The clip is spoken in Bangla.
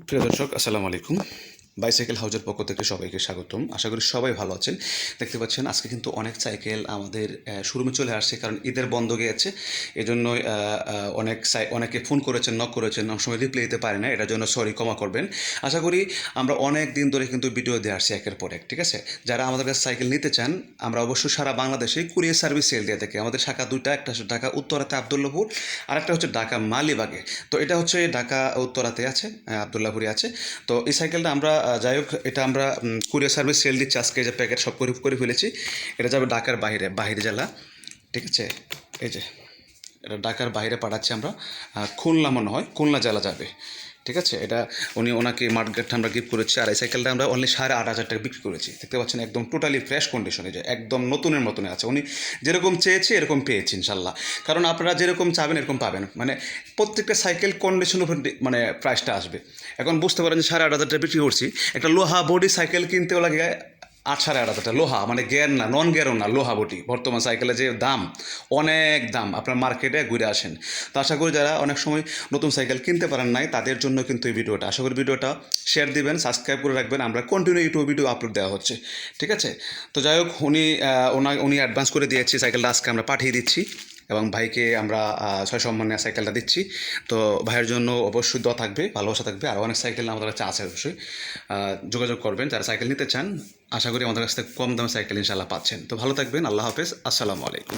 প্রিয় দর্শক আসসালামু আলাইকুম। বাইসাইকেল হাউজের পক্ষ থেকে সবাইকে স্বাগতম। আশা করি সবাই ভালো আছেন। দেখতে পাচ্ছেন আজকে কিন্তু অনেক সাইকেল আমাদের শোরুমে চলে আসছে, কারণ ঈদের বন্ধ গিয়েছে। এজন্যই অনেকে ফোন করেছেন, নক করেছেন, অনেক সময় রিপ্লাই দিতে পারে না, এটার জন্য সরি, ক্ষমা করবেন। আশা করি আমরা অনেক দিন ধরে কিন্তু ভিডিও দিয়ে আসছি একের পর এক, ঠিক আছে? যারা আমাদের কাছে সাইকেল নিতে চান, আমরা অবশ্যই সারা বাংলাদেশে কুরিয়ার সার্ভিস সেল দিয়ে থাকি। আমাদের শাখা দুইটা, একটা হচ্ছে ঢাকা উত্তরাতে আবদুল্লাপুর, আরেকটা হচ্ছে ঢাকা মালিবাগে। তো এটা হচ্ছে ঢাকা উত্তরাতে আছে, আবদুল্লাপুরে আছে। তো এই সাইকেলটা আমরা যাই হোক, এটা আমরা কুরিয়ার সার্ভিস সেল দিচ্ছি আজকে, যে প্যাকেট সব করে ফেলেছি। এটা যাবে ঢাকার বাইরে জেলা, ঠিক আছে? এই যে এটা ঢাকার বাইরে পাঠাচ্ছি আমরা, খুলনা মনে হয়, খুলনা জেলা যাবে, ঠিক আছে? এটা ওনাকে মার্কেটটা আমরা গিফট করেছি, আর এই সাইকেলটা আমরা অনলি 8,500 টাকা বিক্রি করেছি। দেখতে পাচ্ছেন একদম টোটালি ফ্রেশ কন্ডিশনে, যে একদম নতুনের মতনে আছে। উনি যেরকম চেয়েছে এরকম পেয়েছি ইনশাল্লাহ। কারণ আপনারা যেরকম চাবেন এরকম পাবেন, মানে প্রত্যেকটা সাইকেল কন্ডিশনের উপর মানে প্রাইসটা আসবে। এখন বুঝতে পারেন যে 8,500 টাকা বিক্রি করছি, একটা লোহা বডি সাইকেল কিনতেও লাগে 8,500 টাকা। লোহা মানে গ্যার না, নন গ্যারও না, লোহা বটি। বর্তমান সাইকেলের যে দাম, অনেক দাম। আপনার মার্কেটে ঘুরে আসেন। তো আশা করি যারা অনেক সময় নতুন সাইকেল কিনতে পারেন নাই, তাদের জন্য কিন্তু এই ভিডিওটা। আশা করি ভিডিওটা শেয়ার দিবেন, সাবস্ক্রাইব করে রাখবেন। আমরা কন্টিনিউ ইউটিউব ভিডিও আপলোড দেওয়া হচ্ছে, ঠিক আছে? তো যাই হোক, উনি অ্যাডভান্স করে দিয়েছি, সাইকেলটা আজকে আমরা পাঠিয়ে দিচ্ছি, এবং ভাইকে আমরা ছয় সম্মানে সাইকেলটা দিচ্ছি। তো ভাইয়ের জন্য অবশ্যই দোয়া থাকবে, ভালোবাসা থাকবে। আর অনেক সাইকেল আমাদের কাছে আছে, অবশ্যই যোগাযোগ করবেন যারা সাইকেল নিতে চান। আশা করি আমাদের কাছ থেকে কম দামে সাইকেল ইনশাল্লাহ পাচ্ছেন। তো ভালো থাকবেন, আল্লাহ হাফেজ, আসসালামু আলাইকুম।